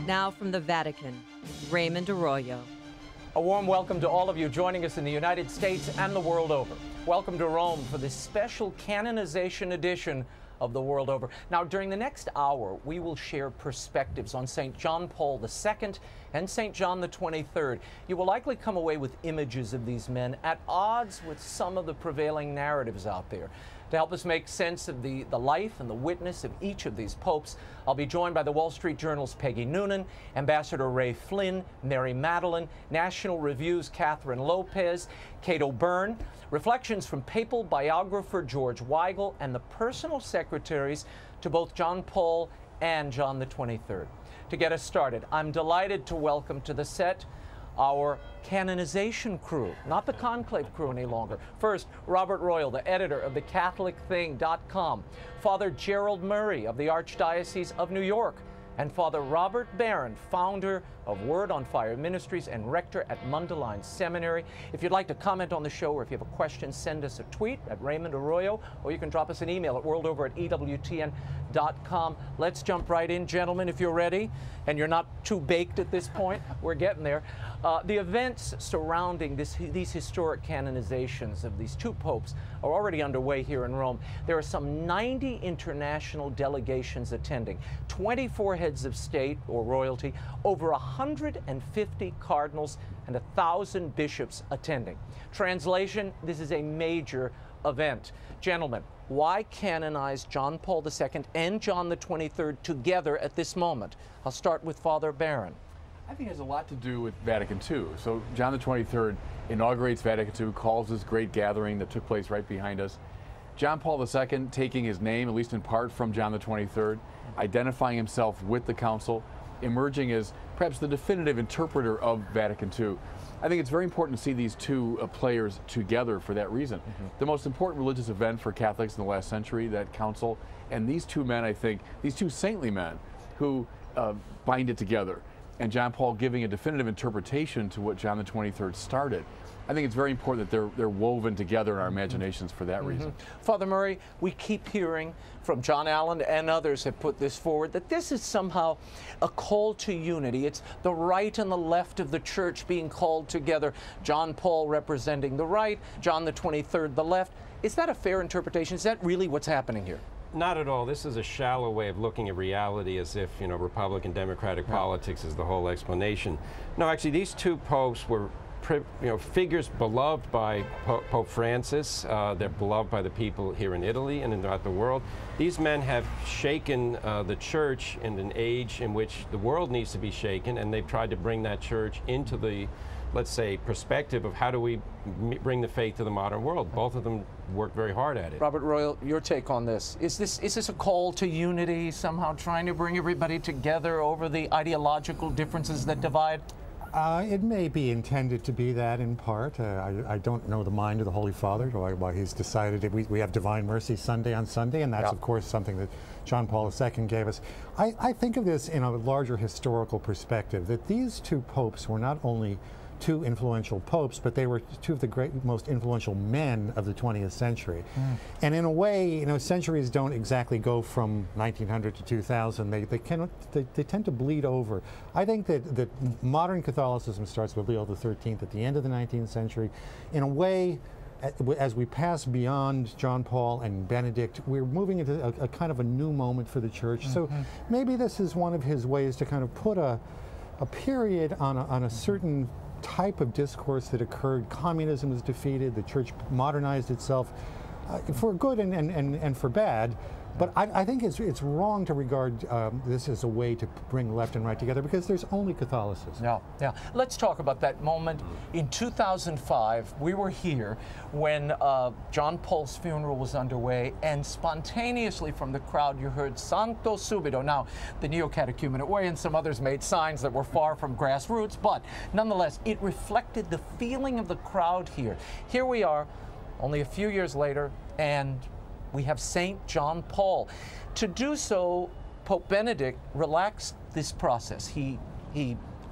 Now from the Vatican, Raymond Arroyo. A warm welcome to all of you joining us in the United States and the world over. Welcome to Rome for this special canonization edition of the world over. Now, during the next hour, we will share perspectives on St. John Paul II and St. John the 23rd. You will likely come away with images of these men at odds with some of the prevailing narratives out there. To help us make sense of the life and the witness of each of these popes, I'll be joined by the Wall Street Journal's Peggy Noonan, Ambassador Ray Flynn, Mary Matalin, National Review's Kathryn Lopez, Cato Byrne, reflections from papal biographer George Weigel, and the personal secretaries to both John Paul and John the 23rd. To get us started, I'm delighted to welcome to the set our canonization crew, not the conclave crew any longer. First, Robert Royal, the editor of thecatholicthing.com, Father Gerald Murray of the Archdiocese of New York, and Father Robert Barron, founder of Word on Fire Ministries and rector at Mundelein Seminary. If you'd like to comment on the show or if you have a question, send us a tweet at Raymond Arroyo, or you can drop us an email at worldover@EWTN.com. Let's jump right in, gentlemen, if you're ready, and you're not too baked at this point. We're getting there. The events surrounding these historic canonizations of these two popes are already underway here in Rome. There are some 90 international delegations attending, 24 heads of state or royalty, over 150 cardinals, and 1,000 bishops attending. Translation, this is a major event. Gentlemen, why canonize John Paul II and John the 23rd together at this moment? I'll start with Father Barron. I think it has a lot to do with Vatican II. So John the 23rd inaugurates Vatican II, calls this great gathering that took place right behind us. John Paul II taking his name, at least in part, from John the 23rd, identifying himself with the council, emerging as perhaps the definitive interpreter of Vatican II. I think it's very important to see these two players together for that reason. The most important religious event for Catholics in the last century, that council, and these two men, I think, these two saintly men who bind it together, and John Paul giving a definitive interpretation to what John the 23rd started. I think it's very important that they're woven together in our imaginations for that reason. Father Murray, we keep hearing from John Allen, and others have put this forward, that this is somehow a call to unity. It's the right and the left of the church being called together. John Paul representing the right, John the 23rd the left. Is that a fair interpretation? Is that really what's happening here? Not at all. This is a shallow way of looking at reality, as if, you know, Republican Democratic politics is the whole explanation. No, actually, these two popes were figures beloved by Pope Francis. They're beloved by the people here in Italy and throughout the world. These men have shaken the church in an age in which the world needs to be shaken, and they've tried to bring that church into the, let's say, perspective of how do we bring the faith to the modern world. Both of them work very hard at it. Robert Royal, your take on this. Is this a call to unity, somehow trying to bring everybody together over the ideological differences that divide? It may be intended to be that in part. I don't know the mind of the Holy Father, why he's decided we have Divine Mercy Sunday on Sunday, and that's of course something that John Paul II gave us. I think of this in a larger historical perspective, that these two popes were not only two influential popes, but they were two of the most influential men of the 20th century. And in a way, you know, centuries don't exactly go from 1900 to 2000. They tend to bleed over. I think that modern Catholicism starts with Leo XIII at the end of the 19th century. In a way, as we pass beyond John Paul and Benedict, we're moving into a kind of a new moment for the church. So maybe this is one of his ways to kind of put a period on a certain type of discourse that occurred. Communism was defeated, the church modernized itself for good and for bad. But I think it's wrong to regard this as a way to bring left and right together, because there's only Catholicism. Yeah. Let's talk about that moment. In 2005, we were here when John Paul's funeral was underway, and spontaneously from the crowd you heard Santo Subito. Now, the Neo-Catechumenate Way and some others made signs that were far from grassroots, but nonetheless, it reflected the feeling of the crowd here. Here we are, only a few years later, and we have St. John Paul. To do so Pope Benedict relaxed this process. He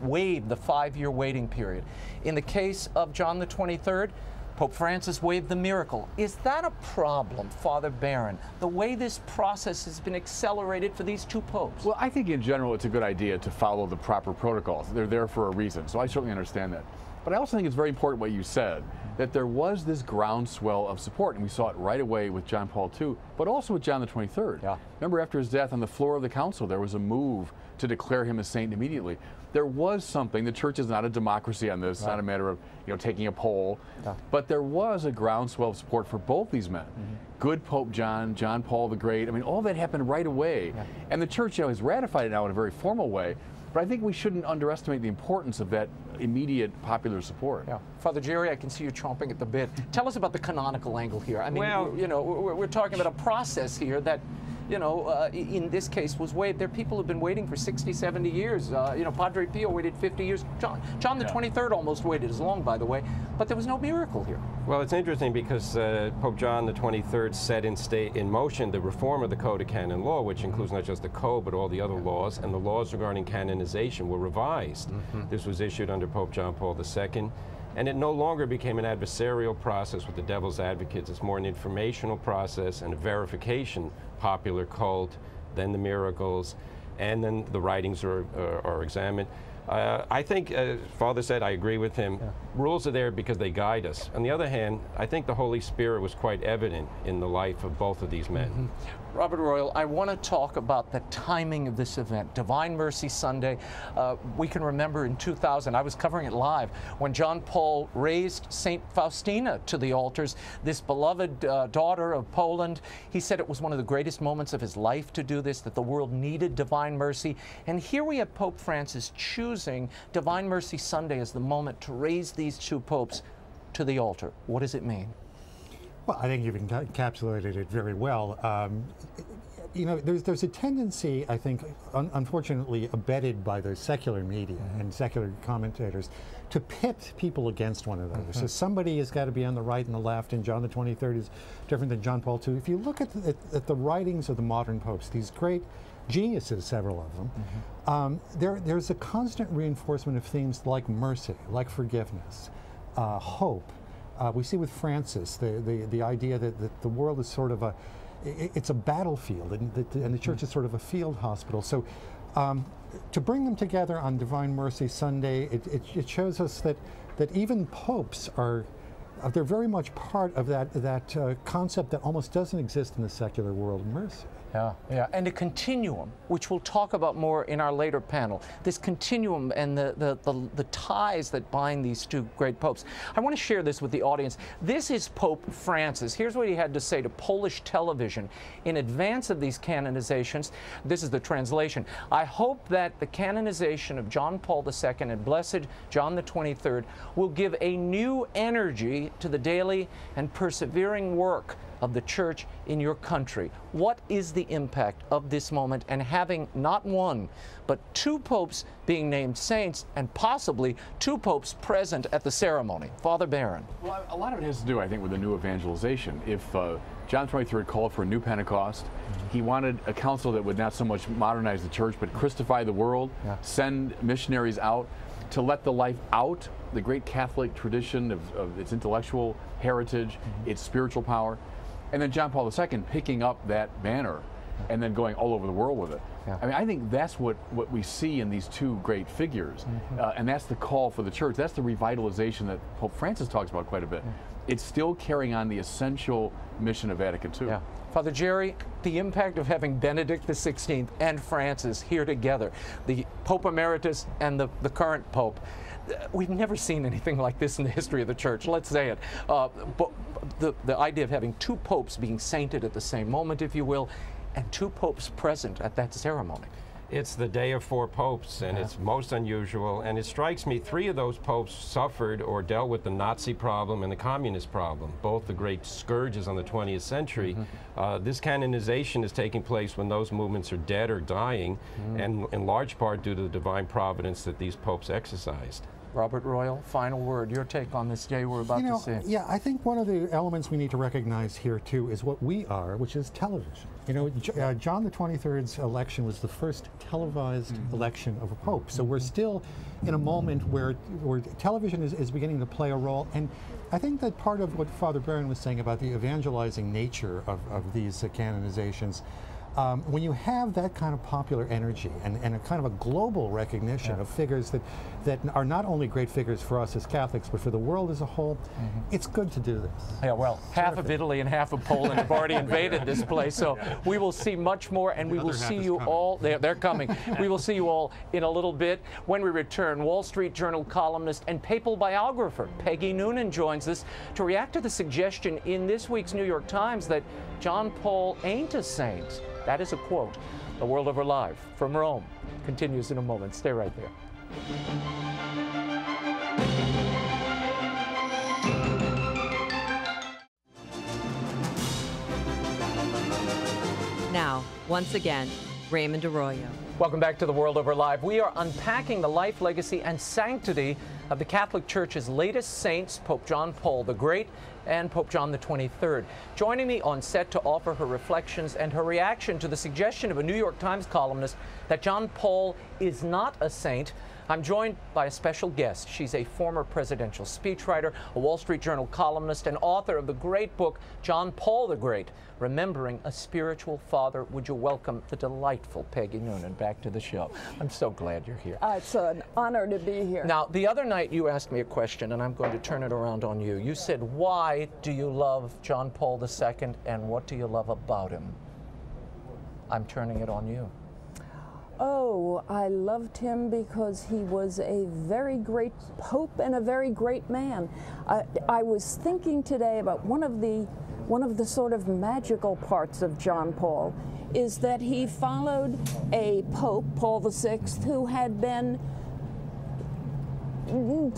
waived the 5-year waiting period. In the case of John the 23rd, Pope Francis waived the miracle. Is that a problem, Father Barron, the way this process has been accelerated for these two popes? Well, I think in general it's a good idea to follow the proper protocols. They're there for a reason, so I certainly understand that. But I also think it's very important what you said, that there was this groundswell of support, and we saw it right away with John Paul II, but also with John the 23rd. Yeah. Remember, after his death on the floor of the council, there was a move to declare him a saint immediately. There was something. The church is not a democracy on this. It's not a matter of taking a poll. Yeah. But there was a groundswell of support for both these men. Good Pope John, John Paul the Great. I mean, all that happened right away. Yeah. And the church has ratified it now in a very formal way. But I think we shouldn't underestimate the importance of that immediate popular support. Yeah. Father Jerry, I can see you chomping at the bit. Tell us about the canonical angle here. I mean, well, we're talking about a process here that, in this case was waived. There are people who've been waiting for 60, 70 years. Padre Pio waited 50 years. John the 23rd almost waited as long, by the way, but there was no miracle here. Well, it's interesting because Pope John the 23rd set in motion the reform of the Code of Canon Law, which includes not just the code, but all the other laws, and the laws regarding canonization were revised. This was issued under Pope John Paul II. And it no longer became an adversarial process with the devil's advocates. It's more an informational process and a verification, popular cult, then the miracles, and then the writings are examined. I think, Father said, I agree with him. Yeah. Rules are there because they guide us. On the other hand, I think the Holy Spirit was quite evident in the life of both of these men. Robert Royal, I want to talk about the timing of this event, Divine Mercy Sunday. We can remember in 2000, I was covering it live, when John Paul raised St. Faustina to the altars, this beloved daughter of Poland. He said it was one of the greatest moments of his life to do this, that the world needed divine mercy. And here we have Pope Francis choosing Divine Mercy Sunday as the moment to raise these two popes to the altar. What does it mean? Well, I think you've encapsulated it very well. There's a tendency, I think, unfortunately abetted by the secular media and secular commentators, to pit people against one another. So somebody has got to be on the right and the left, and John the 23rd is different than John Paul II. If you look at the writings of the modern popes, these great geniuses, several of them, there's a constant reinforcement of themes like mercy, like forgiveness, hope. We see with Francis the idea that the world is sort of it's a battlefield, and the church is sort of a field hospital. So to bring them together on Divine Mercy Sunday, it shows us that even popes they're very much part of that concept that almost doesn't exist in the secular world, mercy. Yeah, and a continuum, which we'll talk about more in our later panel. This continuum and the ties that bind these two great popes. I want to share this with the audience. This is Pope Francis. Here's what he had to say to Polish television in advance of these canonizations. This is the translation. I hope that the canonization of John Paul II and Blessed John the 23rd will give a new energy to the daily and persevering work of the church in your country. What is the impact of this moment, and having not one, but two popes being named saints, and possibly two popes present at the ceremony? Father Barron. Well, a lot of it has to do, I think, with the new evangelization. If John XXIII called for a new Pentecost, he wanted a council that would not so much modernize the church, but Christify the world, send missionaries out to let the life out, the great Catholic tradition of its intellectual heritage, its spiritual power. And then John Paul II picking up that banner and then going all over the world with it. Yeah. I mean, I think that's what we see in these two great figures. And that's the call for the church. That's the revitalization that Pope Francis talks about quite a bit. It's still carrying on the essential mission of Vatican II. Yeah. Father Jerry, the impact of having Benedict XVI and Francis here together, the Pope Emeritus and the current Pope. We've never seen anything like this in the history of the church, let's say it. But the idea of having two popes being sainted at the same moment, if you will, and two popes present at that ceremony. It's the day of four popes, and it's most unusual. And it strikes me, three of those popes suffered or dealt with the Nazi problem and the communist problem, both the great scourges on the 20th century. This canonization is taking place when those movements are dead or dying, and in large part due to the divine providence that these popes exercised. Robert Royal, final word, your take on this day we're about to see. Yeah, I think one of the elements we need to recognize here too is what we are, which is television. You know, John the 23rd's election was the first televised election of a pope. So we're still in a moment where television is beginning to play a role. And I think that part of what Father Barron was saying about the evangelizing nature of these canonizations, when you have that kind of popular energy and a kind of a global recognition of figures that are not only great figures for us as Catholics, but for the world as a whole, it's good to do this. Yeah, well, half of Italy and half of Poland have already invaded this place, so we will see much more, and we will see you all, they're coming. We will see you all in a little bit. When we return, Wall Street Journal columnist and papal biographer Peggy Noonan joins us to react to the suggestion in this week's New York Times that John Paul ain't a saint. That is a quote. The World Over Live from Rome continues in a moment. Stay right there. Now, once again, Raymond Arroyo. Welcome back to The World Over Live. We are unpacking the life, legacy, and sanctity of the Catholic Church's latest saints, Pope John Paul the Great and Pope John the 23rd. Joining me on set to offer her reflections and her reaction to the suggestion of a New York Times columnist that John Paul is not a saint, I'm joined by a special guest. She's a former presidential speechwriter, a Wall Street Journal columnist, and author of the great book, John Paul the Great, Remembering a Spiritual Father. Would you welcome the delightful Peggy Noonan back to the show? I'm so glad you're here. It's an honor to be here. Now, the other night you asked me a question, and I'm going to turn it around on you. You said, why do you love John Paul II, and what do you love about him? I'm turning it on you. Oh, I loved him because he was a very great pope and a very great man. I was thinking today about one of the sort of magical parts of John Paul is that he followed a pope, Paul VI, who had been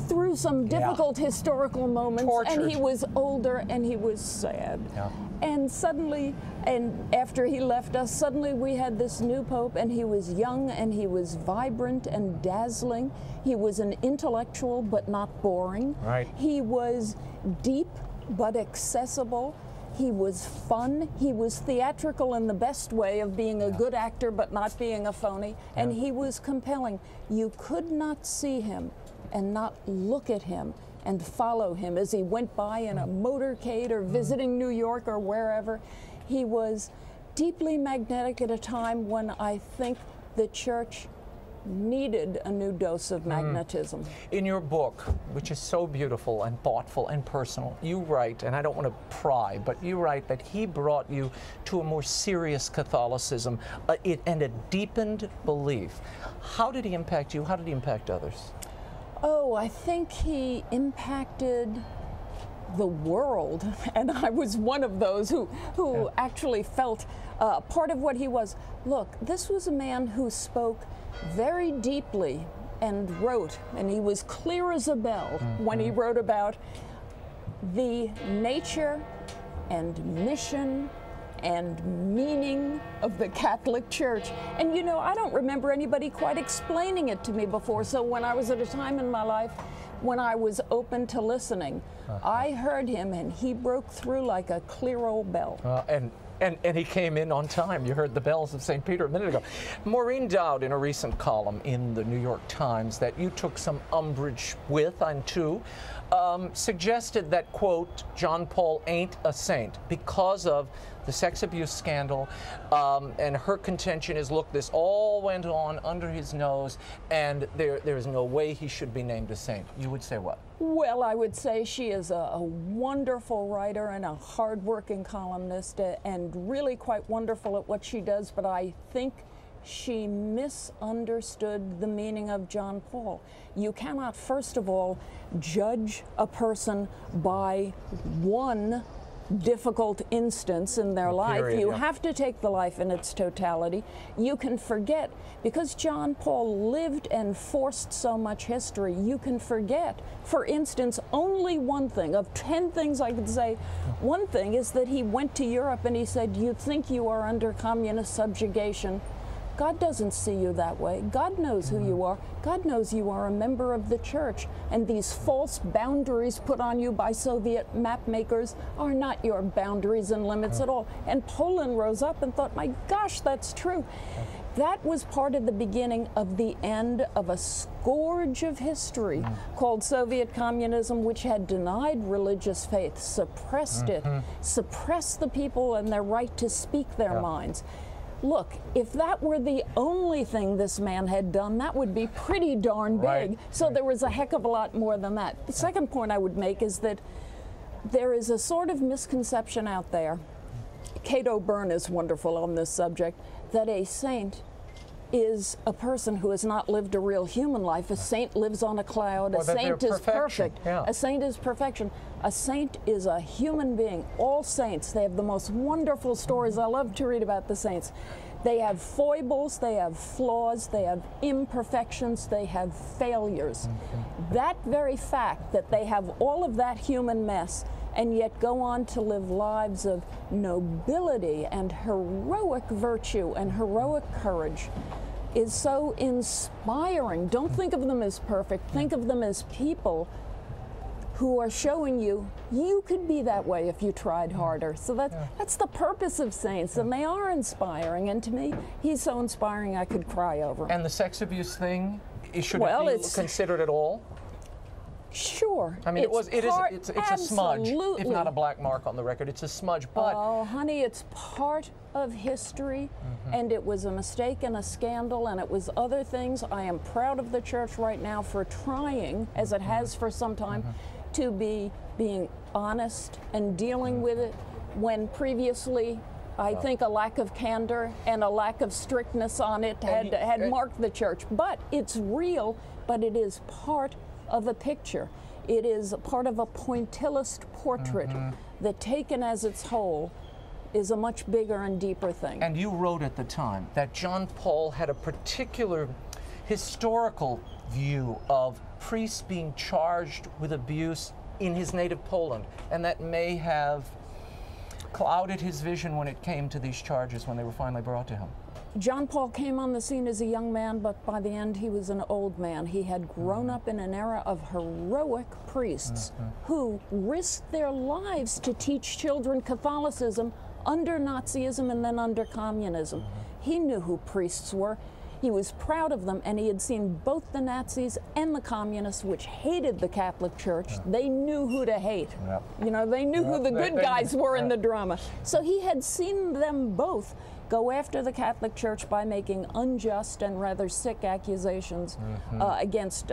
through some difficult historical moments, Tortured. and he was older and he was sad. Yeah. And suddenly, and after he left us, suddenly we had this new pope, and he was young and he was vibrant and dazzling. He was an intellectual but not boring. Right. He was deep but accessible. He was fun. He was theatrical in the best way of being a good actor but not being a phony. And he was compelling. You could not see him and not look at him and follow him as he went by in a motorcade or visiting New York or wherever. He was deeply magnetic at a time when I think the church needed a new dose of magnetism. In your book, which is so beautiful and thoughtful and personal, you write, and I don't want to pry, but you write that he brought you to a more serious Catholicism and a deepened belief. How did he impact you? How did he impact others? Oh, I think he impacted the world, and I was one of those who actually felt part of what he was. Look, this was a man who spoke very deeply and wrote, and he was clear as a bell when he wrote about the nature and mission and meaning of the Catholic Church. And you know, I don't remember anybody quite explaining it to me before, so when I was at a time in my life when I was open to listening, I heard him and he broke through like a clear old bell. And he came in on time. You heard the bells of St. Peter a minute ago. Maureen Dowd, in a recent column in the New York Times that you took some umbrage with, and too, suggested that, quote, John Paul ain't a saint because of the sex abuse scandal, and her contention is, look, this all went on under his nose, and there is no way he should be named a saint. You would say what? Well, I would say she is a wonderful writer and a hard-working columnist, and really quite wonderful at what she does, but I think she misunderstood the meaning of John Paul. You cannot, first of all, judge a person by one difficult instance in their life. You have to take the life in its totality. You can forget, because John Paul lived and forced so much history, you can forget, for instance, only one thing. Of 10 things I could say, one thing is that he went to Europe and he said, you think you are under communist subjugation, God doesn't see you that way. God knows who you are. God knows you are a member of the church, and these false boundaries put on you by Soviet map makers are not your boundaries and limits at all. And Poland rose up and thought, my gosh, that's true. That was part of the beginning of the end of a scourge of history called Soviet communism, which had denied religious faith, suppressed it, suppressed the people and their right to speak their minds. Look, if that were the only thing this man had done, that would be pretty darn big. So there was a heck of a lot more than that. The second point I would make is that there is a sort of misconception out there. Cato Byrne is wonderful on this subject, that a saint is a person who has not lived a real human life. A saint lives on a cloud. A saint is perfect. A saint is perfection. A saint is a human being. All saints, they have the most wonderful stories. I love to read about the saints. They have foibles, they have flaws, they have imperfections, they have failures. That very fact that they have all of that human mess and yet go on to live lives of nobility and heroic virtue and heroic courage is so inspiring. Don't think of them as perfect. Think of them as people who are showing you you could be that way if you tried harder. So that's the purpose of saints, and they are inspiring. And to me, he's so inspiring I could cry over. And the sex abuse thing, should it be considered at all? Sure. I mean, it's a smudge, if not a black mark on the record. It's a smudge, but... Oh, honey, it's part of history, and it was a mistake and a scandal, and it was other things. I am proud of the church right now for trying, as it has for some time, to be being honest and dealing with it when previously I think a lack of candor and a lack of strictness on it had marked the church. But it's real, but it is part of a picture. It is part of a pointillist portrait that, taken as its whole, is a much bigger and deeper thing. And you wrote at the time that John Paul had a particular historical view of priests being charged with abuse in his native Poland, and that may have clouded his vision when it came to these charges when they were finally brought to him. John Paul came on the scene as a young man, but by the end he was an old man. He had grown up in an era of heroic priests who risked their lives to teach children Catholicism under Nazism and then under communism. He knew who priests were. He was proud of them, and he had seen both the Nazis and the communists, which hated the Catholic Church. They knew who to hate. You know, they knew who the good guys were in the drama. So he had seen them both go after the Catholic Church by making unjust and rather sick accusations against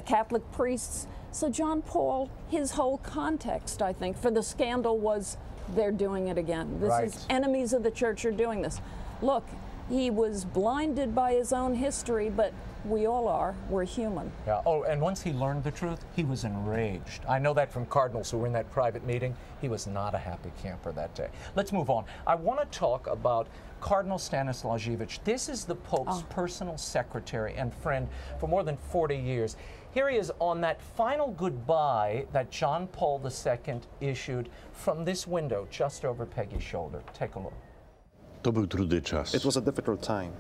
Catholic priests. So John Paul, his whole context, I think, for the scandal was they're doing it again. This is enemies of the church are doing this. Look, he was blinded by his own history, but we all are. We're human. Yeah. Oh, and once he learned the truth, he was enraged. I know that from cardinals who were in that private meeting. He was not a happy camper that day. Let's move on. I want to talk about Cardinal Stanislajiewicz. This is the Pope's personal secretary and friend for more than 40 years. Here he is on that final goodbye that John Paul II issued from this window just over Peggy's shoulder. Take a look. It was a difficult time,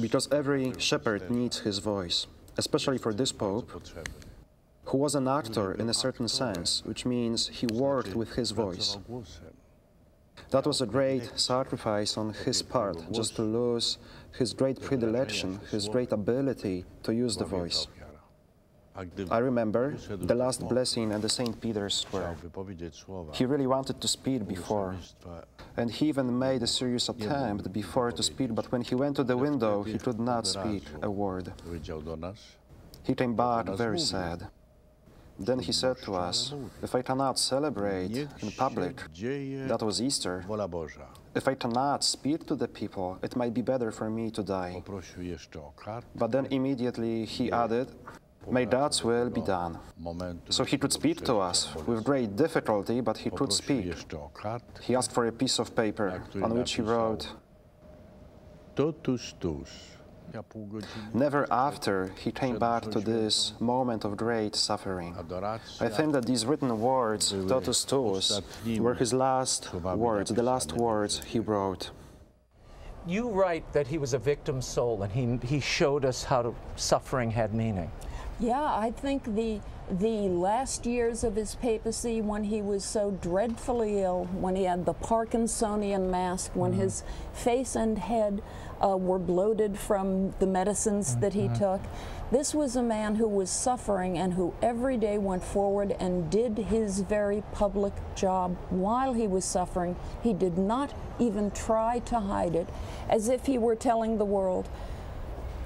because every shepherd needs his voice, especially for this Pope, who was an actor in a certain sense, which means he worked with his voice. That was a great sacrifice on his part, just to lose his great predilection, his great ability to use the voice. I remember the last blessing at the St. Peter's Square. He really wanted to speak before, and he even made a serious attempt before to speak, but when he went to the window, he could not speak a word. He came back very sad. Then he said to us, if I cannot celebrate in public, that was Easter, if I cannot speak to the people, it might be better for me to die. But then immediately he added, may God's will be done. So he could speak to us with great difficulty, but he could speak. He asked for a piece of paper on which he wrote, Totus tuus. Never after he came back to this moment of great suffering. I think that these written words, totus tuus, were his last words, the last words he wrote. You write that he was a victim soul, and he showed us how suffering had meaning. Yeah, I think the last years of his papacy, when he was so dreadfully ill, when he had the Parkinsonian mask, when his face and head were bloated from the medicines that he took, this was a man who was suffering and who every day went forward and did his very public job while he was suffering. He did not even try to hide it, as if he were telling the world,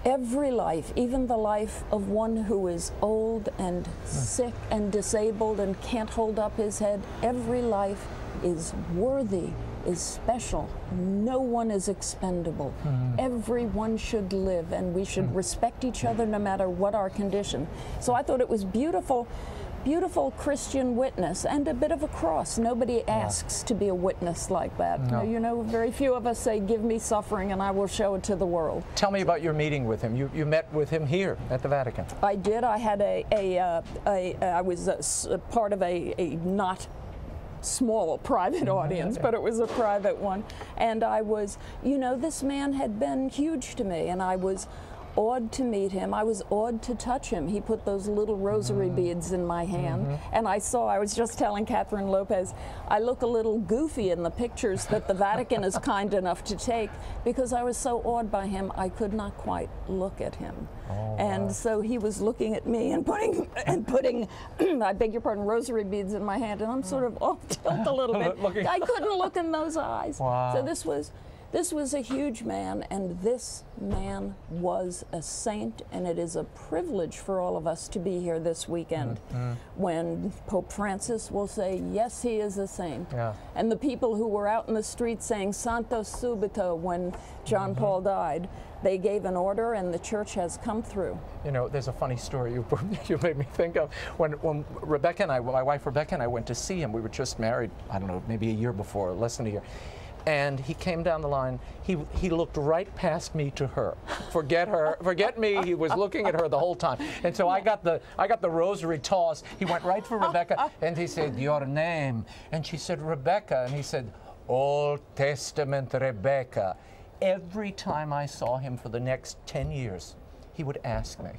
every life, even the life of one who is old and sick and disabled and can't hold up his head, every life is worthy, is special. No one is expendable. Everyone should live, and we should respect each other no matter what our condition. So I thought it was beautiful, beautiful Christian witness, and a bit of a cross. Nobody asks to be a witness like that. No. You know, very few of us say, give me suffering and I will show it to the world. Tell me about your meeting with him. You met with him here at the Vatican. I did. I had I was a part of a not small private audience, but it was a private one. And I was, you know, this man had been huge to me, and I was awed to meet him. I was awed to touch him. He put those little rosary beads in my hand, and I was just telling Kathryn Lopez, I look a little goofy in the pictures that the Vatican is kind enough to take, because I was so awed by him, I could not quite look at him. And so he was looking at me and putting I beg your pardon, rosary beads in my hand, and I'm sort of off tilt a little bit. I couldn't look in those eyes. So this was a huge man, and this man was a saint, and it is a privilege for all of us to be here this weekend when Pope Francis will say, yes, he is a saint. And the people who were out in the streets saying Santo Subito when John Paul died, they gave an order, and the church has come through. You know, there's a funny story you made me think of. When Rebecca and I, my wife Rebecca and I went to see him, we were just married, I don't know, maybe a year before, less than a year. And he came down the line. He looked right past me to her. Forget her, forget me. He was looking at her the whole time. And so I got the rosary toss. He went right for Rebecca, and he said, your name? And she said, Rebecca. And he said, Old Testament Rebecca. Every time I saw him for the next 10 years, he would ask me,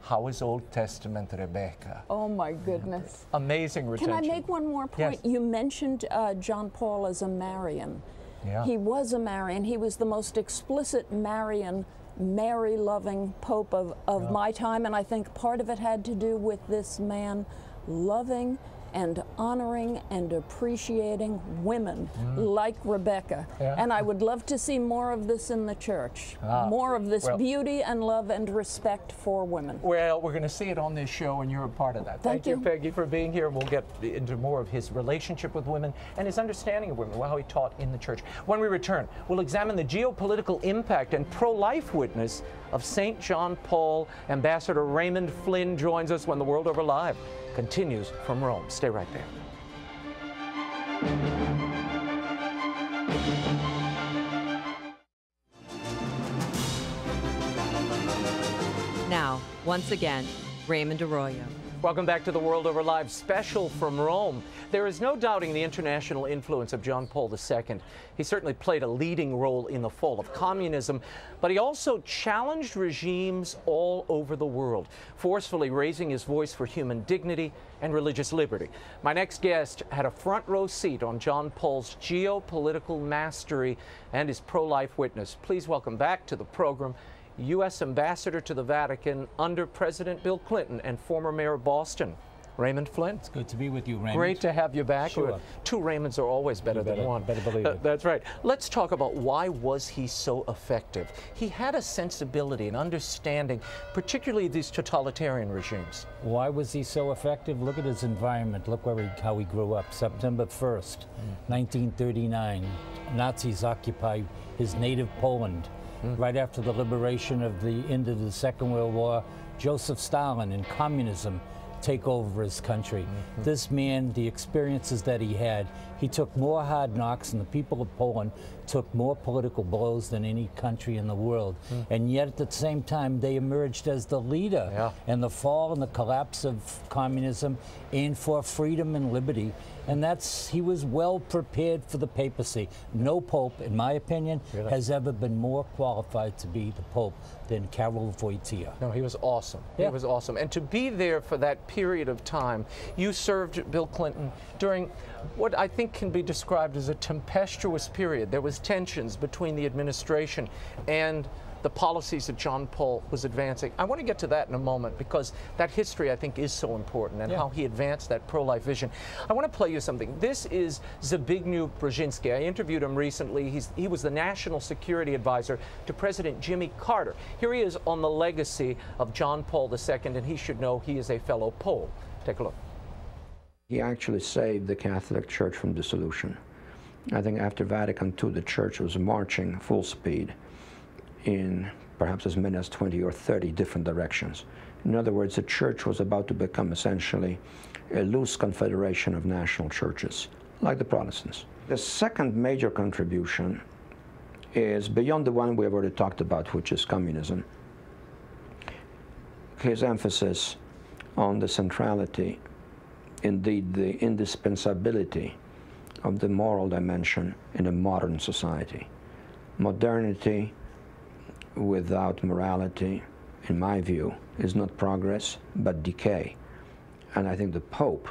how is Old Testament Rebecca? Oh my goodness. Amazing retention. Can I make one more point? Yes. You mentioned John Paul as a Marian. He was a Marian. He was the most explicit Marian, Mary-loving Pope of my time, and I think part of it had to do with this man loving and honoring and appreciating women like Rebecca. And I would love to see more of this in the church. More of this beauty and love and respect for women. Well, we're going to see it on this show, and you're a part of that. Thank you, Peggy, for being here. We'll get into more of his relationship with women and his understanding of women, how he taught in the church. When we return, we'll examine the geopolitical impact and pro-life witness of St. John Paul. Ambassador Raymond Flynn joins us when The World Over Live continues from Rome. Stay right there. Now, once again, Raymond Arroyo. Welcome back to The World Over Live special from Rome. There is no doubting the international influence of John Paul II. He certainly played a leading role in the fall of communism, but he also challenged regimes all over the world, forcefully raising his voice for human dignity and religious liberty. My next guest had a front row seat on John Paul's geopolitical mastery and his pro-life witness. Please welcome back to the program U.S. Ambassador to the Vatican under President Bill Clinton and former Mayor of Boston, Raymond Flynn. It's good to be with you, Raymond. Great to have you back. Sure. Two Raymonds are always better than one. Better believe it. That's right. Let's talk about why was he so effective. He had a sensibility and understanding, particularly these totalitarian regimes. Why was he so effective? Look at his environment. Look how he grew up. September 1st, 1939, Nazis occupy his native Poland. Right after the liberation of the end of the Second World War, Joseph Stalin and communism take over his country. This man, the experiences that he had, He took more hard knocks, and the people of Poland took more political blows than any country in the world. And yet at the same time, they emerged as the leader in the fall and the collapse of communism and for freedom and liberty. And he was well prepared for the papacy. No pope, in my opinion, has ever been more qualified to be the pope than Karol Wojtyła. No, he was awesome. He was awesome. And to be there for that period of time, you served Bill Clinton during what I think can be described as a tempestuous period. There was tensions between the administration and the policies that John Paul was advancing. I want to get to that in a moment, because that history, I think, is so important, and how he advanced that pro-life vision. I want to play you something. This is Zbigniew Brzezinski. I interviewed him recently. He was the National Security Advisor to President Jimmy Carter. Here he is on the legacy of John Paul II, and he should know he is a fellow Pole. Take a look. He actually saved the Catholic Church from dissolution. I think after Vatican II, the Church was marching full speed in perhaps as many as 20 or 30 different directions. In other words, the Church was about to become essentially a loose confederation of national churches, like the Protestants. The second major contribution is beyond the one we have already talked about, which is communism. His emphasis on the centrality, indeed the indispensability of the moral dimension in a modern society. Modernity without morality, in my view, is not progress, but decay. And I think the Pope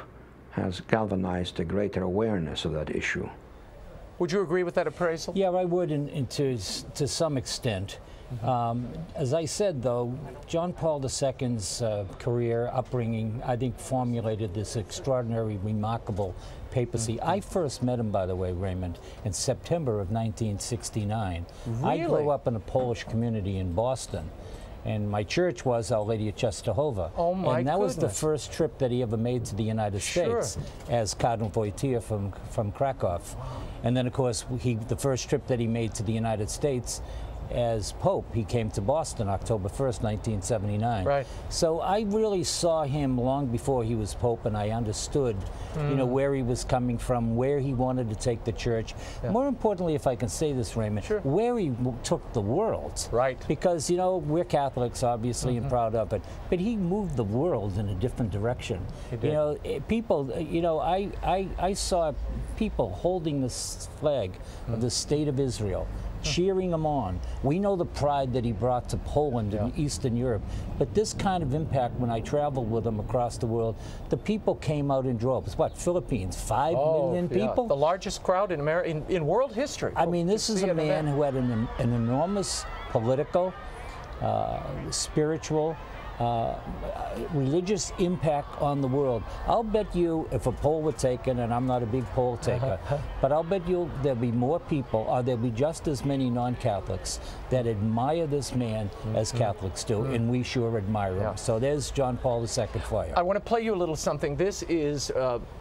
has galvanized a greater awareness of that issue. Would you agree with that appraisal? Yeah, I would, to some extent. As I said, though, John Paul II's career, upbringing, I think formulated this extraordinary, remarkable papacy. I first met him, by the way, Raymond, in September of 1969. Really? I grew up in a Polish community in Boston, and my church was Our Lady of Czestochowa. Oh my And that was the goodness. first trip that he ever made to the United States as Cardinal Wojtyła from Krakow. And then, of course, the first trip that he made to the United States as Pope, he came to Boston October 1st, 1979. Right. So I really saw him long before he was Pope, and I understood, you know, where he was coming from, where he wanted to take the church. More importantly, if I can say this, Raymond, where he took the world. Right. Because, you know, we're Catholics, obviously, and proud of it, but he moved the world in a different direction. He did. You know, people, you know, I saw people holding this flag of the State of Israel, cheering him on. We know the pride that he brought to Poland and Eastern Europe, but this kind of impact, when I traveled with him across the world, the people came out in droves. What, Philippines, 5 million people? The largest crowd in America, in world history. I mean, this is a man who had an enormous political, spiritual, religious impact on the world. I'll bet you, if a poll were taken, and I'm not a big poll taker, but I'll bet you there'll be more people, or there'll be just as many non-Catholics that admire this man as Catholics do, and we sure admire him. So there's John Paul II for you. I want to play you a little something. This is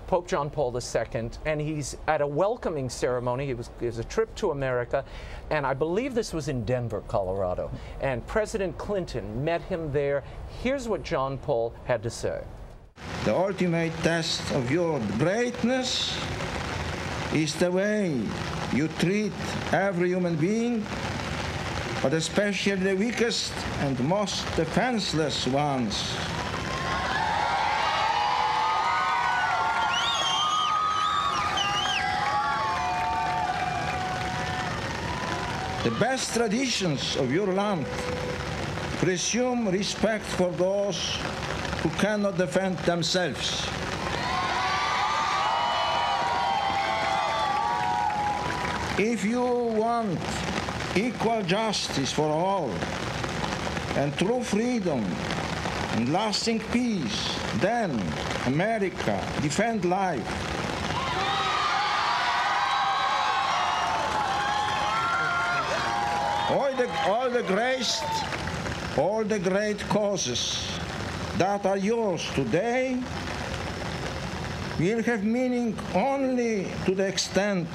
Pope John Paul II, and he's at a welcoming ceremony. It was a trip to America, and I believe this was in Denver, Colorado. And President Clinton met him there. Here's what John Paul had to say. The ultimate test of your greatness is the way you treat every human being, but especially the weakest and most defenseless ones. The best traditions of your land presume respect for those who cannot defend themselves. If you want equal justice for all and true freedom and lasting peace, then America, defend life. All the great causes that are yours today will have meaning only to the extent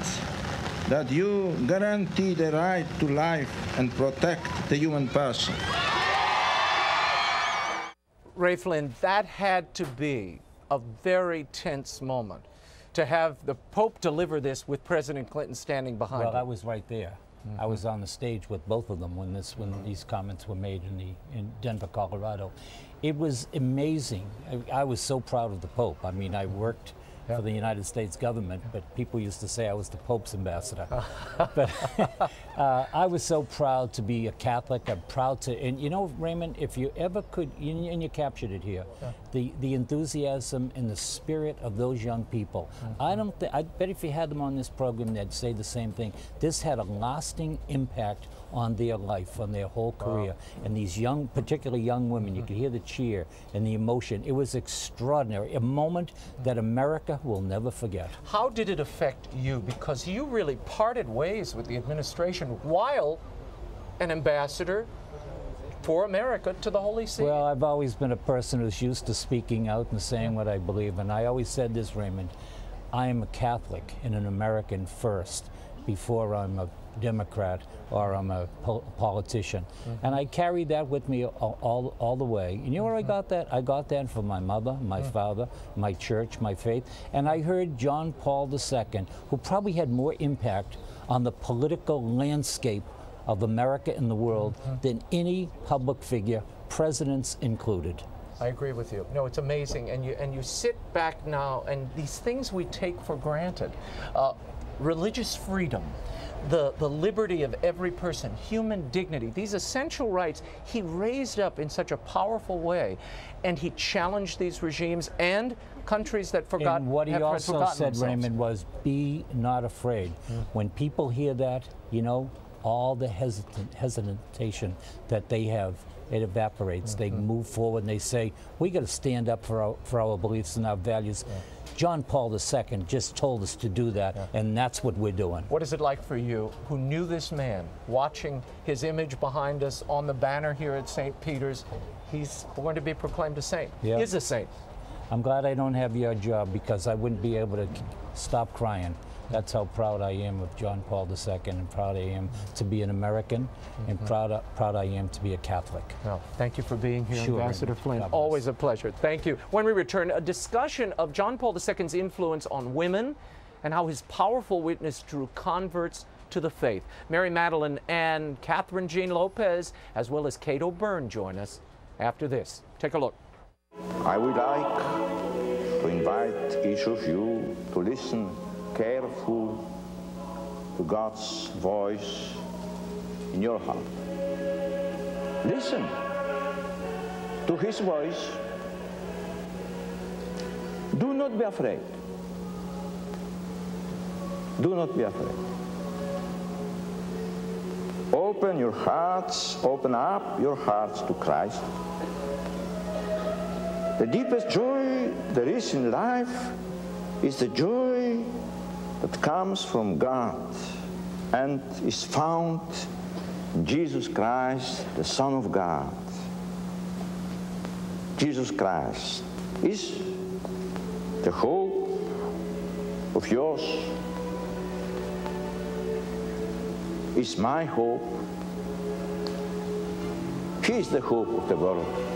that you guarantee the right to life and protect the human person. Ray Flynn, that had to be a very tense moment. to have the Pope deliver this with President Clinton standing behind him. Well, I was right there. I was on the stage with both of them when these comments were made in Denver, Colorado. It was amazing. I was so proud of the Pope. I mean, I worked for the United States government, but people used to say I was the Pope's ambassador. But I was so proud to be a Catholic. I'm proud to, and you know, Raymond, if you ever could, and you captured it here, the enthusiasm and the spirit of those young people. I bet if you had them on this program, they'd say the same thing. This had a lasting impact on their life, on their whole career. And these young, particularly young women, you could hear the cheer and the emotion. It was extraordinary, a moment that America will never forget. How did it affect you? Because you really parted ways with the administration while an ambassador for America to the Holy See. Well, I've always been a person who's used to speaking out and saying what I believe, and I always said this, Raymond, I am a Catholic and an American first before I'm a Democrat or I'm a politician. And I carried that with me all the way. And you know where I got that? I got that from my mother, my father, my church, my faith. And I heard John Paul II, who probably had more impact on the political landscape of America and the world than any public figure, presidents included. I agree with you. No, it's amazing. And you sit back now, and these things we take for granted. Religious freedom, the liberty of every person, human dignity, these essential rights, he raised up in such a powerful way, and he challenged these regimes and countries that forgot. And what he also said, themselves. Raymond, was be not afraid. When people hear that, you know, all the hesitation that they have, it evaporates. They move forward and they say, we got to stand up for our beliefs and our values. John Paul II just told us to do that, and that's what we're doing. What is it like for you, who knew this man, watching his image behind us on the banner here at St. Peter's? He's going to be proclaimed a saint. He is a saint. I'm glad I don't have your job, because I wouldn't be able to stop crying. That's how proud I am of John Paul II, and proud I am to be an American, and proud I am to be a Catholic. Well, thank you for being here, Sure, Ambassador Flynn. God bless. Always a pleasure. Thank you. When we return, a discussion of John Paul II's influence on women and how his powerful witness drew converts to the faith. Mary Matalin and Kathryn Jean Lopez, as well as Kate O'Byrne, join us after this. Take a look. I would like to invite each of you to listen careful to God's voice in your heart. Listen to His voice. Do not be afraid. Do not be afraid. Open your hearts, open up your hearts to Christ. The deepest joy there is in life is the joy that comes from God and is found in Jesus Christ, the Son of God. Jesus Christ is the hope of yours, is my hope. He is the hope of the world.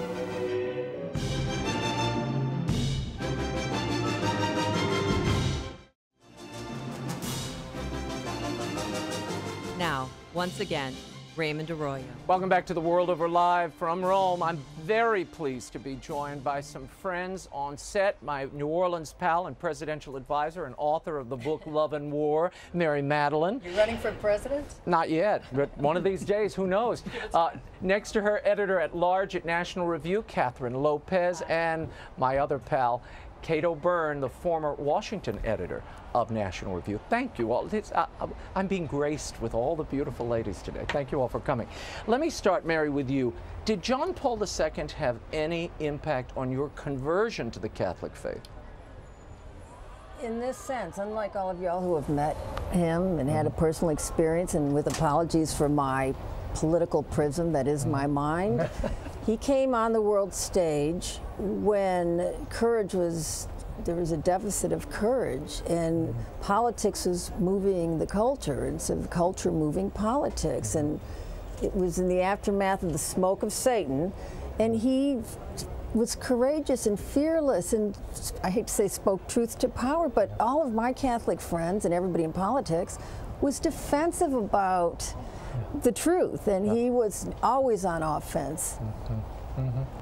Now, once again, Raymond Arroyo. Welcome back to the World Over Live from Rome. I'm very pleased to be joined by some friends on set. My New Orleans pal and presidential advisor and author of the book Love and War, Mary Matalin. You running for president? Not yet, but one of these days, who knows? Next to her, editor-at-large at National Review, Kathryn Lopez, and my other pal, Kate O'Byrne, the former Washington editor of National Review. Thank you all. I'm being graced with all the beautiful ladies today. Thank you all for coming. Let me start, Mary, with you. Did John Paul II have any impact on your conversion to the Catholic faith? In this sense, unlike all of y'all who have met him and had a personal experience, and with apologies for my political prism that is my mind, he came on the world stage when courage was, there was a deficit of courage, and politics was moving the culture instead of culture moving politics. And it was in the aftermath of the smoke of Satan, and he was courageous and fearless, and I hate to say spoke truth to power, but all of my Catholic friends and everybody in politics was defensive about the truth, and he was always on offense.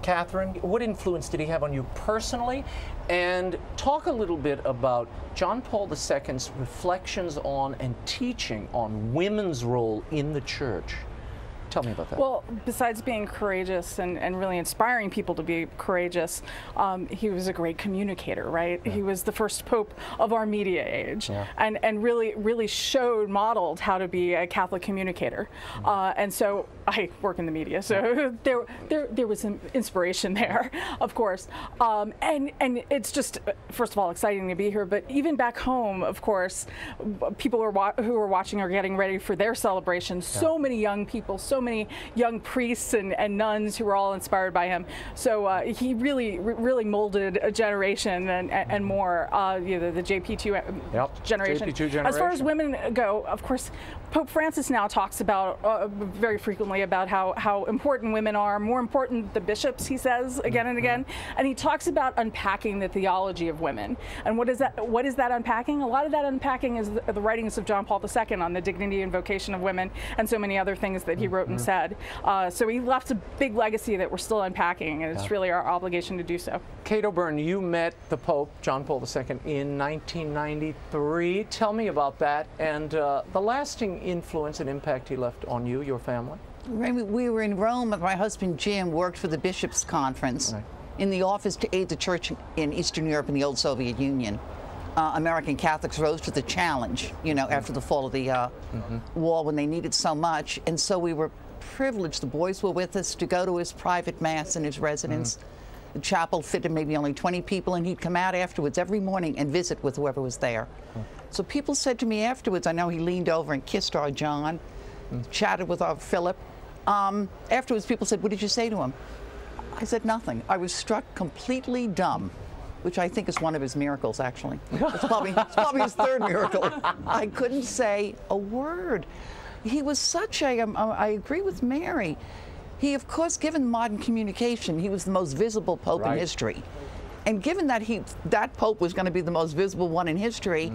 Kathryn, what influence did he have on you personally? And talk a little bit about John Paul II's reflections on and teaching on women's role in the church. Tell me about that. Well, besides being courageous and really inspiring people to be courageous, he was a great communicator, right? Yeah. He was the first pope of our media age, and really modeled how to be a Catholic communicator. And so I work in the media, so there was some inspiration there, of course. And it's just, first of all, exciting to be here, but even back home, of course, people who are watching are getting ready for their celebrations. So many young people, so many young priests and nuns who were all inspired by him. So he really molded a generation and more, the JP2 generation. JP2 generation. As far as women go, of course, Pope Francis now talks about very frequently about how important women are, more important the bishops, he says again and again, and he talks about unpacking the theology of women. And what is that unpacking? A lot of that unpacking is the writings of John Paul II on the dignity and vocation of women, and so many other things that he wrote and said. So he left a big legacy that we're still unpacking, and it's really our obligation to do so. Kate O'Byrne, you met the Pope, John Paul II, in 1993. Tell me about that and the lasting influence and impact he left on you, your family. We were in Rome, but my husband Jim worked for the Bishops' Conference in the Office to Aid the Church in Eastern Europe and the old Soviet Union. American Catholics rose to the challenge, after the fall of the wall when they needed so much. And so we were privileged, the boys were with us, to go to his private mass in his residence. The chapel fitted maybe only 20 people, and he'd come out afterwards every morning and visit with whoever was there. So people said to me afterwards, I know he leaned over and kissed our John, chatted with our Philip. Afterwards, people said, what did you say to him? I said nothing. I was struck completely dumb, which I think is one of his miracles, actually. It's probably his third miracle. I couldn't say a word. He was such a, I agree with Mary. He, of course, given modern communication, he was the most visible pope in history. And given that that pope was going to be the most visible one in history,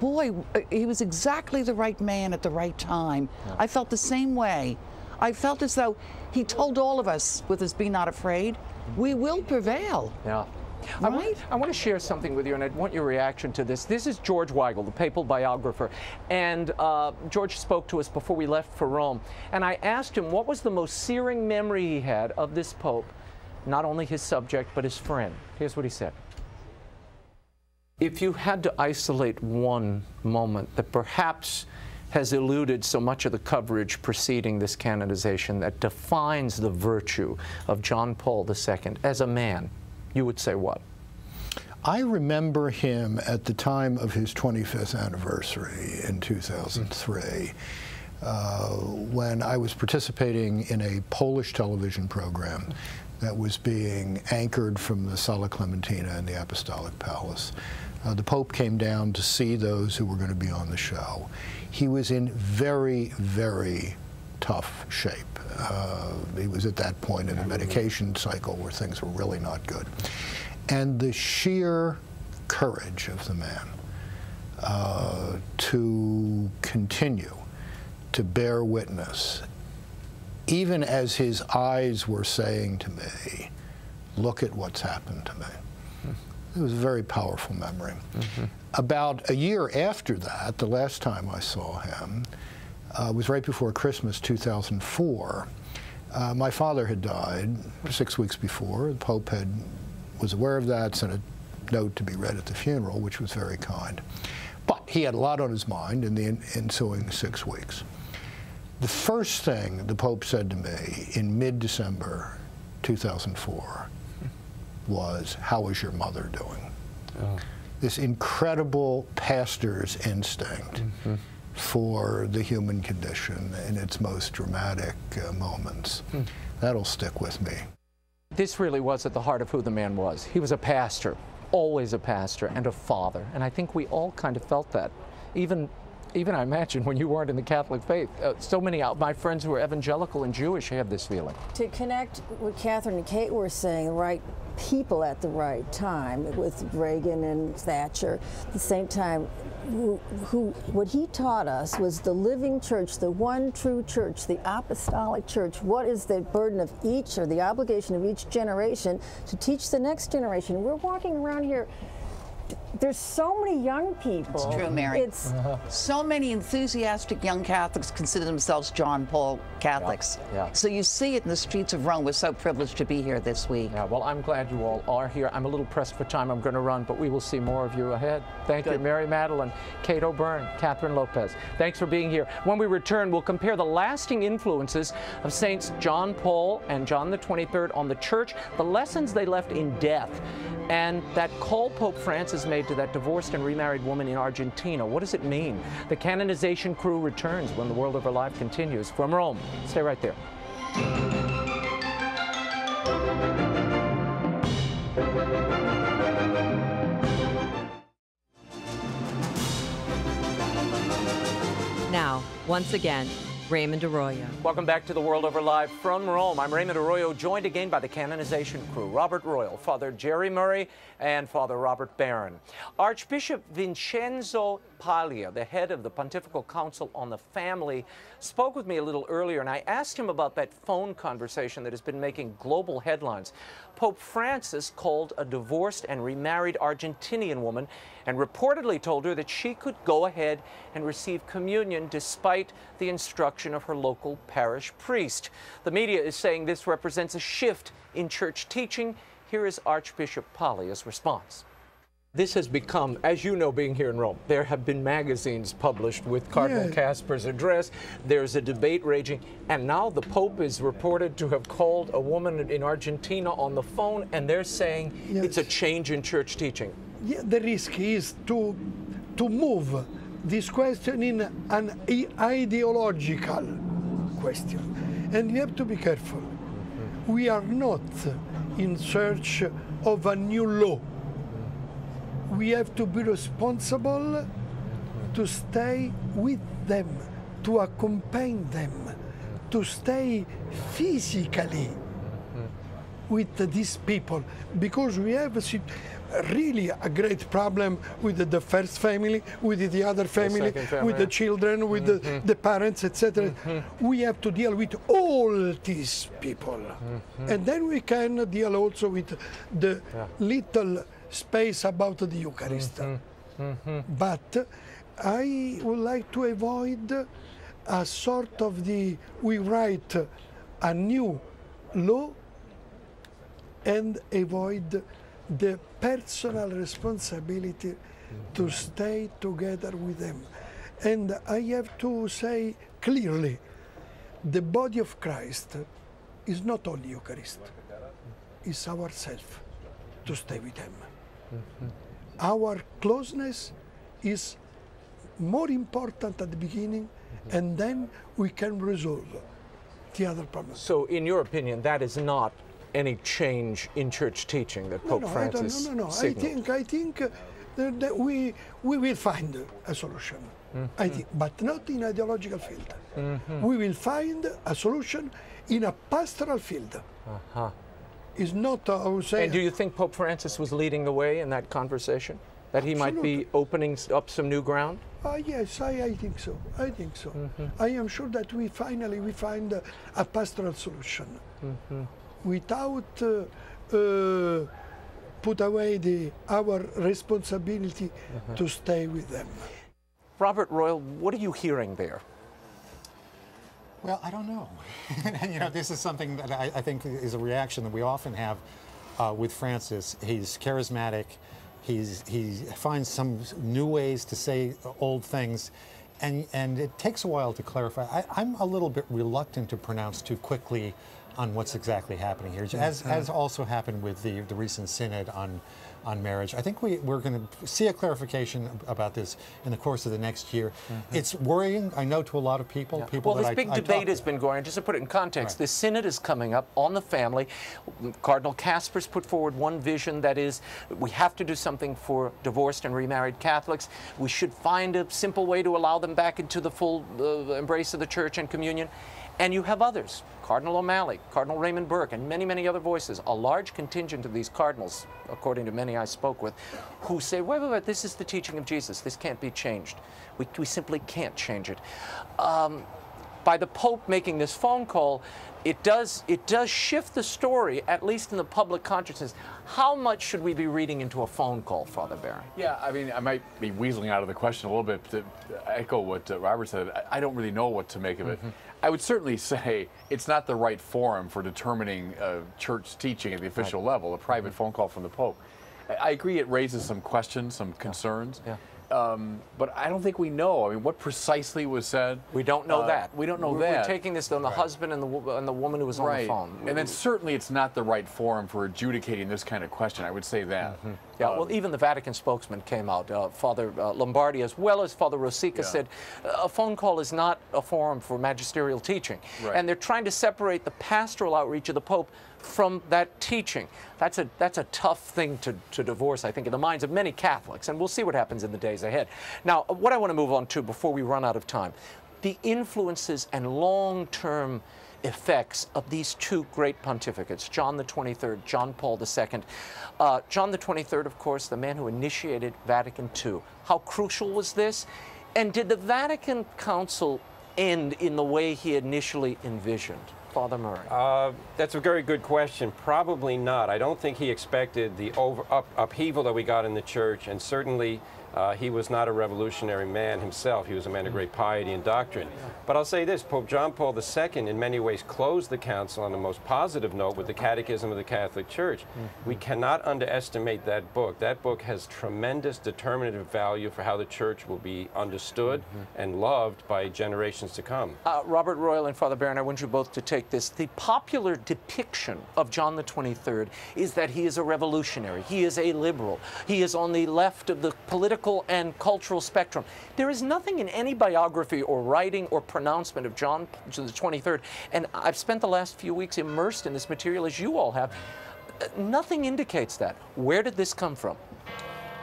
boy, he was exactly the right man at the right time. I felt the same way. I felt as though he told all of us with his Be Not Afraid, we will prevail. Right? I want to share something with you, and I want your reaction to this. This is George Weigel, the papal biographer, and George spoke to us before we left for Rome, and I asked him what was the most searing memory he had of this pope, not only his subject, but his friend. Here's what he said. If you had to isolate one moment that perhaps has eluded so much of the coverage preceding this canonization that defines the virtue of John Paul II as a man, you would say what? I remember him at the time of his 25th anniversary in 2003, when I was participating in a Polish television program that was being anchored from the Sala Clementina in the Apostolic Palace. The Pope came down to see those who were going to be on the show. He was in very, very tough shape. He was at that point in a medication cycle where things were really not good. And the sheer courage of the man to continue to bear witness, even as his eyes were saying to me, look at what's happened to me. It was a very powerful memory. About a year after that, the last time I saw him, was right before Christmas 2004. My father had died 6 weeks before. The Pope was aware of that, sent a note to be read at the funeral, which was very kind. But he had a lot on his mind in the ensuing 6 weeks. The first thing the Pope said to me in mid-December 2004 was, how is your mother doing? This incredible pastor's instinct for the human condition in its most dramatic moments. That'll stick with me. This really was at the heart of who the man was. He was a pastor, always a pastor, and a father. And I think we all kind of felt that, even even I imagine when you weren't in the Catholic faith, so many of my friends who are evangelical and Jewish have this feeling. To connect what Kathryn and Kate were saying, the right people at the right time, with Reagan and Thatcher, at the same time, what he taught us was the living church, the one true church, the apostolic church. What is the burden of each, or the obligation of each generation to teach the next generation? We're walking around here, there's so many young people. It's true, Mary. So many enthusiastic young Catholics consider themselves John Paul Catholics. So you see it in the streets of Rome. We're so privileged to be here this week. Yeah, well, I'm glad you all are here. I'm a little pressed for time. I'm going to run, but we will see more of you ahead. Thank you, Mary Matalin, Kate O'Byrne, Kathryn Lopez. Thanks for being here. When we return, we'll compare the lasting influences of Saints John Paul and John the 23rd on the Church, the lessons they left in death, and that call Pope Francis made to that divorced and remarried woman in Argentina. What does it mean? The Canonization crew returns when the World Over Live continues. From Rome, stay right there. Now, once again, Raymond Arroyo. Welcome back to the World Over Live from Rome. I'm Raymond Arroyo, joined again by the Canonization crew, Robert Royal, Father Jerry Murray, and Father Robert Barron. Archbishop Vincenzo Paglia, the head of the Pontifical Council on the Family, spoke with me a little earlier, and I asked him about that phone conversation that has been making global headlines. Pope Francis called a divorced and remarried Argentinian woman and reportedly told her that she could go ahead and receive communion despite the instruction of her local parish priest. The media is saying this represents a shift in church teaching. Here is Archbishop Paglia's response. This has become, as you know, being here in Rome, there have been magazines published with Cardinal Casper's address. There's a debate raging, and now the Pope is reported to have called a woman in Argentina on the phone, and they're saying it's a change in church teaching. Yeah, the risk is to move this question in an ideological question, and you have to be careful. We are not in search of a new law. We have to be responsible to stay with them, to accompany them, to stay physically with these people, because we have really a great problem with the first family, with the other family, with the children, with the parents, etc. We have to deal with all these people. And then we can deal also with the little space about the Eucharist. But I would like to avoid a sort of we write a new law and avoid the personal responsibility to stay together with them. And I have to say clearly, the body of Christ is not only Eucharist, it's ourselves to stay with them. Our closeness is more important at the beginning, and then we can resolve the other problems. So in your opinion, that is not any change in church teaching that Pope Francis signaled? I think that we will find a solution. I think, but not in ideological field. We will find a solution in a pastoral field. Is not, I would say. And do you think Pope Francis was leading the way in that conversation? That he might be opening up some new ground? Yes, I think so. I think so. I am sure that we finally find a pastoral solution without put away our responsibility to stay with them. Robert Royal, what are you hearing there? Well, I don't know. And, you know, this is something that I think is a reaction that we often have with Francis. He's charismatic. He finds some new ways to say old things, and it takes a while to clarify. I'm a little bit reluctant to pronounce too quickly what's exactly happening here, as also happened with the recent synod on marriage. I think we're going to see a clarification about this in the course of the next year. It's worrying, I know, to a lot of people. Well, this big debate has been going, just to put it in context, the synod is coming up on the family. Cardinal Kasper's put forward one vision, that is, we have to do something for divorced and remarried Catholics. We should find a simple way to allow them back into the full embrace of the church and communion. And you have others, Cardinal O'Malley, Cardinal Raymond Burke, and many, many other voices, a large contingent of these cardinals, according to many I spoke with, who say, wait, this is the teaching of Jesus. This can't be changed. We simply can't change it. By the Pope making this phone call, it does shift the story, at least in the public consciousness. How much should we be reading into a phone call, Father Barron? Yeah, I mean, I might be weaseling out of the question a little bit to echo what Robert said. I don't really know what to make of it. I would certainly say it's not the right forum for determining church teaching at the official level, a private phone call from the Pope. I agree it raises some questions, some concerns. But I don't think we know. I mean, what precisely was said? We don't know that. We don't know that. We're taking this on the husband and the woman who was on the phone. And then certainly it's not the right forum for adjudicating this kind of question. I would say that. Yeah, well, even the Vatican spokesman came out, Father Lombardi, as well as Father Rosica, said a phone call is not a forum for magisterial teaching. And they're trying to separate the pastoral outreach of the Pope from that teaching. That's a tough thing to divorce, I think, in the minds of many Catholics, and we'll see what happens in the days ahead. Now, what I want to move on to before we run out of time, the influences and long-term effects of these two great pontificates, John the 23rd, John Paul II. John the 23rd, of course, the man who initiated Vatican II. How crucial was this? And did the Vatican Council end in the way he initially envisioned? Father Murray. That's a very good question. Probably not. I don't think he expected the upheaval that we got in the church, and certainly he was not a revolutionary man himself. He was a man of great piety and doctrine. But I'll say this, Pope John Paul II in many ways closed the council on the most positive note with the Catechism of the Catholic Church. We cannot underestimate that book. That book has tremendous determinative value for how the church will be understood and loved by generations to come. Robert Royal and Father Barron, I want you both to take this. The popular depiction of John the 23rd is that he is a revolutionary. He is a liberal. He is on the left of the political and cultural spectrum. There is nothing in any biography or writing or pronouncement of John the 23rd, and I've spent the last few weeks immersed in this material, as you all have. Nothing indicates that. Where did this come from?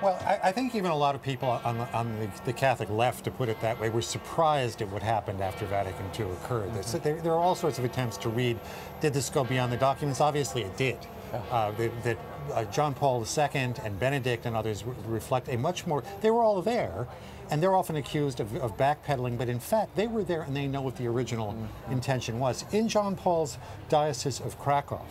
Well, I think even a lot of people on the Catholic left, to put it that way, were surprised at what happened after Vatican II occurred. There are all sorts of attempts to read, did this go beyond the documents? Obviously it did. John Paul II and Benedict and others reflect a much more, they were all there, and they're often accused of backpedaling, but in fact they were there and they know what the original intention was. In John Paul's Diocese of Krakow,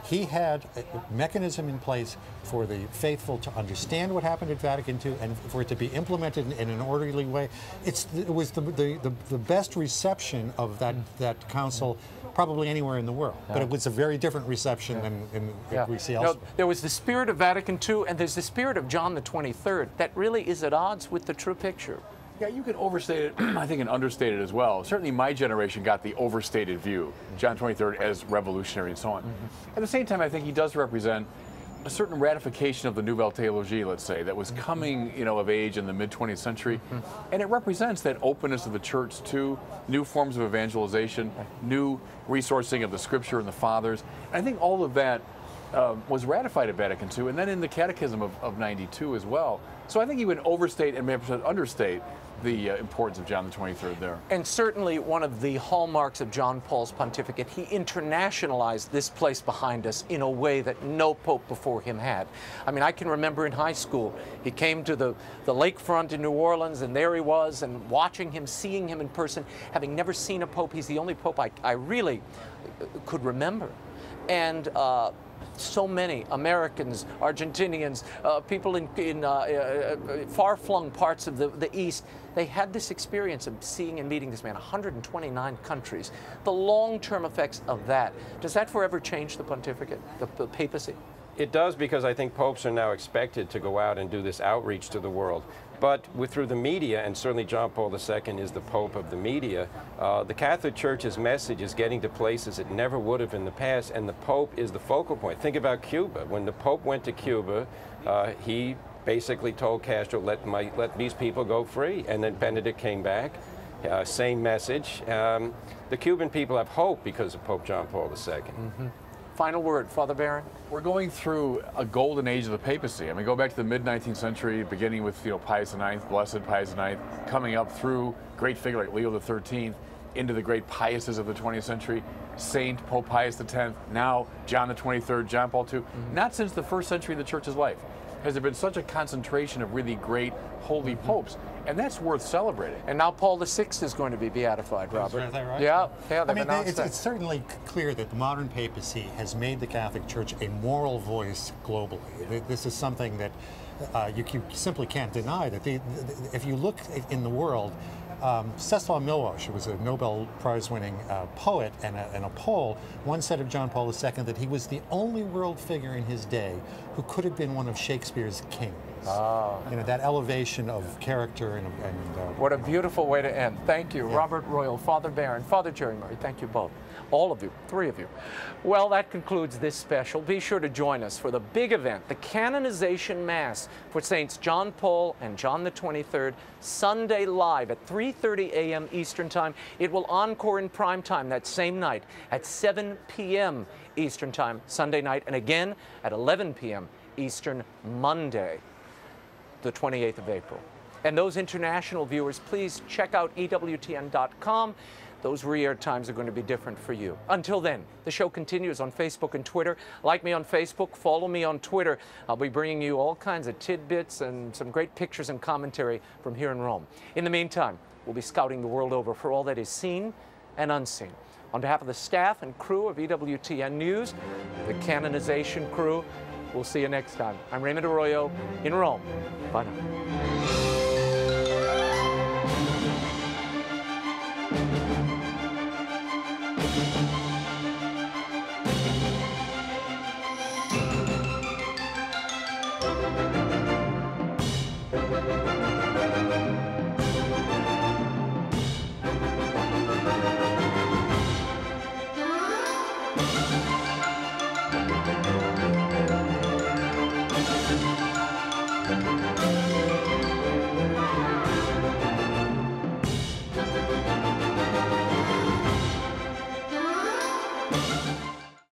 he had a mechanism in place for the faithful to understand what happened at Vatican II and for it to be implemented in an orderly way. It was the best reception of that council probably anywhere in the world. But it was a very different reception than we see elsewhere. No, there was the spirit of Vatican II and there's the spirit of John the 23rd that really is at odds with the true picture. Yeah, you can overstate it, I think, and understate it as well. Certainly my generation got the overstated view, John 23rd as revolutionary and so on. At the same time, I think he does represent a certain ratification of the Nouvelle Theology, let's say, that was coming, of age in the mid-20th century. And it represents that openness of the church to new forms of evangelization, new resourcing of the scripture and the fathers. And I think all of that was ratified at Vatican II, and then in the Catechism of 92 as well. So I think you would overstate and maybe understate the importance of John the 23rd there. And certainly one of the hallmarks of John Paul's pontificate, he internationalized this place behind us in a way that no pope before him had. I mean, I can remember in high school, he came to the lakefront in New Orleans, and there he was, and watching him, seeing him in person, having never seen a pope. He's the only pope I really could remember. And so many Americans, Argentinians, people in far-flung parts of the East, they had this experience of seeing and meeting this man, 129 countries. The long-term effects of that, does that forever change the pontificate, the papacy? It does, because I think popes are now expected to go out and do this outreach to the world. But through the media, and certainly John Paul II is the Pope of the media, the Catholic Church's message is getting to places it never would have in the past, and the Pope is the focal point. Think about Cuba. When the Pope went to Cuba, he basically told Castro, let these people go free. And then Benedict came back, same message. The Cuban people have hope because of Pope John Paul II. Mm-hmm. Final word, Father Barron. We're going through a golden age of the papacy. I mean, go back to the mid-19th century, beginning with Pius IX, Blessed Pius IX, coming up through great figure like Leo XIII, into the great Piuses of the 20th century, Saint Pope Pius X, now John the 23rd, John Paul II. Not since the first century of the Church's life has there been such a concentration of really great holy popes. And that's worth celebrating. And now Paul VI is going to be beatified, Robert. Is that right? Yeah, I mean, it's certainly clear that the modern papacy has made the Catholic Church a moral voice globally. This is something that you simply can't deny. That if you look in the world, Czesław Miłosz, who was a Nobel Prize-winning poet and a Pole, once said of John Paul II that he was the only world figure in his day who could have been one of Shakespeare's kings. You know, that elevation of character and what a beautiful way to end. Thank you, Yeah. Robert Royal, Father Barron, Father Jerry Murray. Thank you both. All of you, three of you. Well, that concludes this special. Be sure to join us for the big event, the Canonization Mass for Saints John Paul and John the 23rd, Sunday live at 3:30 a.m. Eastern Time. It will encore in prime time that same night at 7 p.m. Eastern Time, Sunday night, and again at 11 p.m. Eastern, Monday, the 28th of April. And those international viewers, please check out EWTN.com. Those re-air times are going to be different for you. Until then, the show continues on Facebook and Twitter. Like me on Facebook, follow me on Twitter. I'll be bringing you all kinds of tidbits and some great pictures and commentary from here in Rome. In the meantime, we'll be scouting the world over for all that is seen and unseen. On behalf of the staff and crew of EWTN News, the Canonization crew, we'll see you next time. I'm Raymond Arroyo in Rome. Bye now.